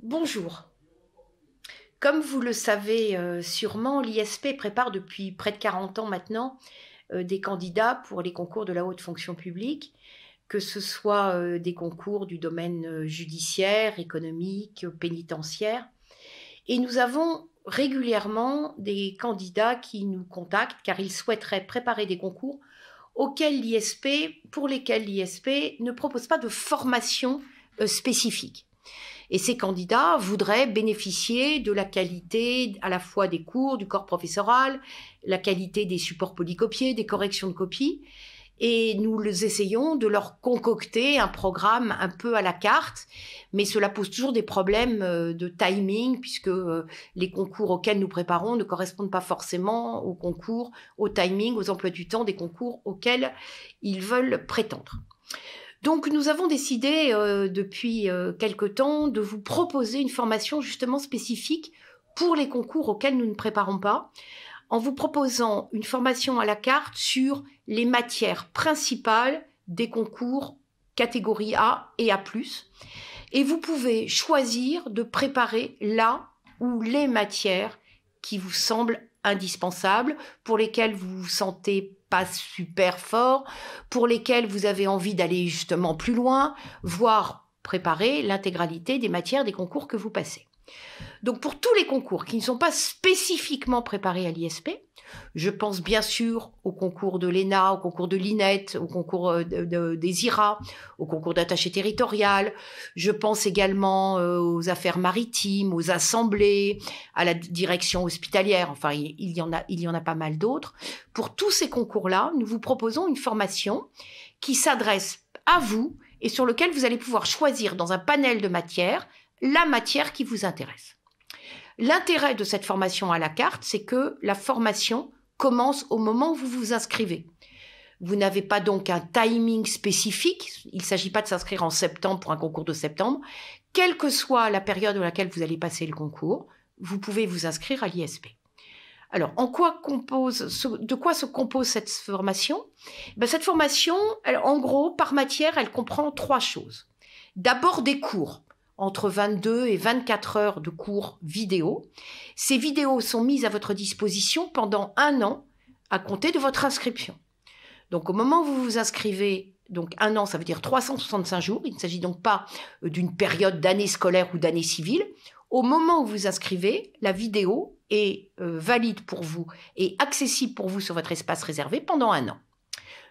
Bonjour. Comme vous le savez sûrement, l'ISP prépare depuis près de 40 ans maintenant des candidats pour les concours de la haute fonction publique, que ce soit des concours du domaine judiciaire, économique, pénitentiaire. Et nous avons régulièrement des candidats qui nous contactent car ils souhaiteraient préparer des concours pour lesquels l'ISP ne propose pas de formation spécifique. Et ces candidats voudraient bénéficier de la qualité à la fois des cours, du corps professoral, la qualité des supports polycopiés, des corrections de copies. Et nous essayons de leur concocter un programme un peu à la carte, mais cela pose toujours des problèmes de timing, puisque les concours auxquels nous préparons ne correspondent pas forcément aux concours, au timing, aux emplois du temps des concours auxquels ils veulent prétendre. Donc, nous avons décidé depuis quelque temps de vous proposer une formation justement spécifique pour les concours auxquels nous ne préparons pas, en vous proposant une formation à la carte sur les matières principales des concours catégorie A et A+. Et vous pouvez choisir de préparer la ou les matières qui vous semblent indispensables, pour lesquelles vous vous sentez pas super fort, pour lesquelles vous avez envie d'aller justement plus loin, voire préparer l'intégralité des matières des concours que vous passez. Donc pour tous les concours qui ne sont pas spécifiquement préparés à l'ISP, je pense bien sûr au concours de l'ENA, au concours de l'INET, au concours des IRA, au concours d'attaché territorial, je pense également aux affaires maritimes, aux assemblées, à la direction hospitalière, enfin il y en a pas mal d'autres. Pour tous ces concours-là, nous vous proposons une formation qui s'adresse à vous et sur lequel vous allez pouvoir choisir dans un panel de matières la matière qui vous intéresse. L'intérêt de cette formation à la carte, c'est que la formation commence au moment où vous vous inscrivez. Vous n'avez pas donc un timing spécifique. Il ne s'agit pas de s'inscrire en septembre pour un concours de septembre. Quelle que soit la période dans laquelle vous allez passer le concours, vous pouvez vous inscrire à l'ISP. Alors, de quoi se compose cette formation ? Cette formation, en gros, par matière, elle comprend 3 choses. D'abord, des cours. Entre 22 et 24 heures de cours vidéo. Ces vidéos sont mises à votre disposition pendant 1 an à compter de votre inscription. Donc au moment où vous vous inscrivez, donc 1 an, ça veut dire 365 jours, il ne s'agit donc pas d'une période d'année scolaire ou d'année civile. Au moment où vous vous inscrivez, la vidéo est valide pour vous et accessible pour vous sur votre espace réservé pendant 1 an.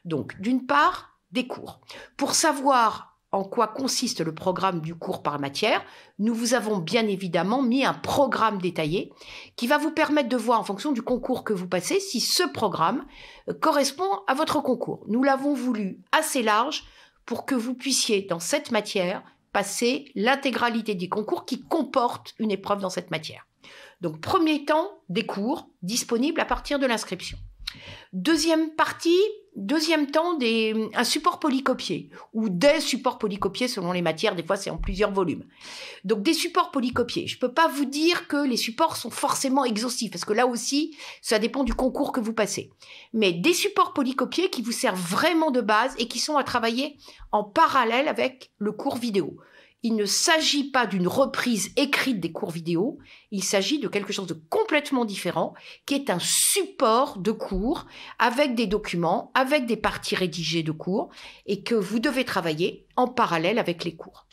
Donc d'une part, des cours. Pour savoir en quoi consiste le programme du cours par matière, nous vous avons bien évidemment mis un programme détaillé qui va vous permettre de voir en fonction du concours que vous passez si ce programme correspond à votre concours. Nous l'avons voulu assez large pour que vous puissiez, dans cette matière, passer l'intégralité des concours qui comportent une épreuve dans cette matière. Donc, premier temps, des cours disponibles à partir de l'inscription. Deuxième temps, un support polycopié ou des supports polycopiés selon les matières. Des fois, c'est en plusieurs volumes. Donc, des supports polycopiés. Je ne peux pas vous dire que les supports sont forcément exhaustifs parce que là aussi, ça dépend du concours que vous passez. Mais des supports polycopiés qui vous servent vraiment de base et qui sont à travailler en parallèle avec le cours vidéo. Il ne s'agit pas d'une reprise écrite des cours vidéo, il s'agit de quelque chose de complètement différent, qui est un support de cours avec des documents, avec des parties rédigées de cours, et que vous devez travailler en parallèle avec les cours.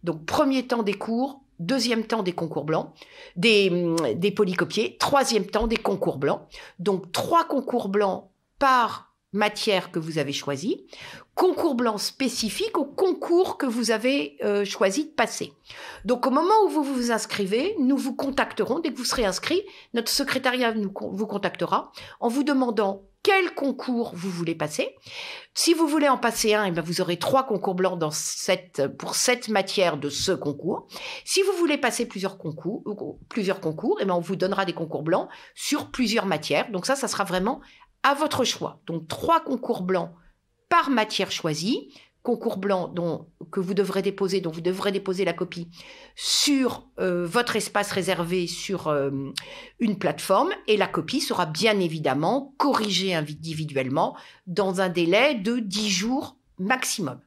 Donc, premier temps des cours, deuxième temps des concours blancs, des polycopiés, troisième temps des concours blancs. Donc, 3 concours blancs par matière que vous avez choisie, concours blanc spécifique au concours que vous avez choisi de passer. Donc au moment où vous vous inscrivez, nous vous contacterons, dès que vous serez inscrit, notre secrétariat vous contactera en vous demandant quel concours vous voulez passer. Si vous voulez en passer un, vous aurez 3 concours blancs pour cette matière de ce concours. Si vous voulez passer plusieurs concours, on vous donnera des concours blancs sur plusieurs matières. Donc ça sera vraiment à votre choix. Donc 3 concours blancs par matière choisie, concours blanc dont vous devrez déposer la copie sur votre espace réservé sur une plateforme, et la copie sera bien évidemment corrigée individuellement dans un délai de 10 jours maximum.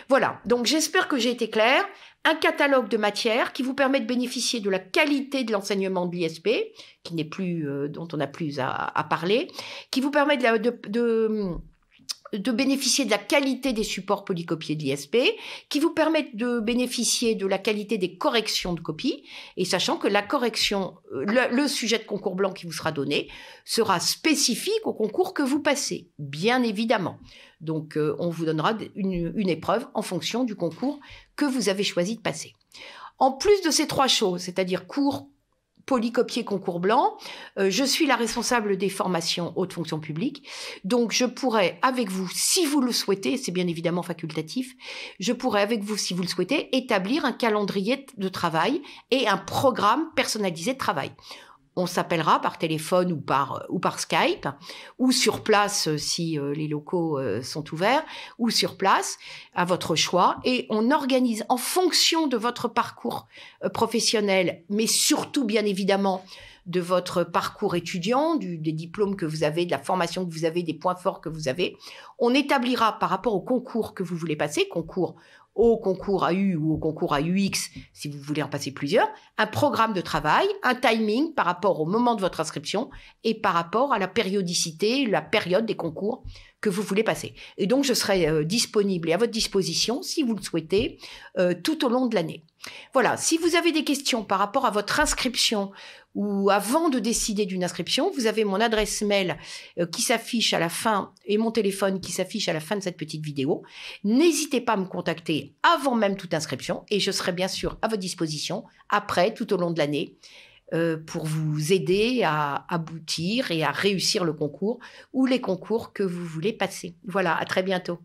Voilà, donc j'espère que j'ai été claire. un catalogue de matières qui vous permet de bénéficier de la qualité de l'enseignement de l'ISP, qui n'est plus, dont on n'a plus à parler, qui vous permet de bénéficier de la qualité des supports polycopiés de l'ISP, qui vous permettent de bénéficier de la qualité des corrections de copies, et sachant que la correction, le sujet de concours blanc qui vous sera donné, sera spécifique au concours que vous passez, bien évidemment. Donc, on vous donnera une épreuve en fonction du concours que vous avez choisi de passer. En plus de ces 3 choses, c'est-à-dire cours, polycopier, concours blanc, je suis la responsable des formations haute fonction publique, donc je pourrais avec vous, si vous le souhaitez, c'est bien évidemment facultatif, je pourrais avec vous, si vous le souhaitez, établir un calendrier de travail et un programme personnalisé de travail. On s'appellera par téléphone ou par Skype, ou sur place si les locaux sont ouverts, ou sur place, à votre choix. Et on organise en fonction de votre parcours professionnel, mais surtout, bien évidemment, de votre parcours étudiant, des diplômes que vous avez, de la formation que vous avez, des points forts que vous avez. On établira par rapport au concours que vous voulez passer, au concours AU ou au concours AUX, si vous voulez en passer plusieurs, un programme de travail, un timing par rapport au moment de votre inscription et par rapport à la périodicité, la période des concours que vous voulez passer. Et donc, je serai disponible et à votre disposition, si vous le souhaitez, tout au long de l'année. Voilà, si vous avez des questions par rapport à votre inscription ou avant de décider d'une inscription, vous avez mon adresse mail qui s'affiche à la fin et mon téléphone qui s'affiche à la fin de cette petite vidéo. N'hésitez pas à me contacter avant même toute inscription et je serai bien sûr à votre disposition après, tout au long de l'année, pour vous aider à aboutir et à réussir le concours ou les concours que vous voulez passer. Voilà, à très bientôt.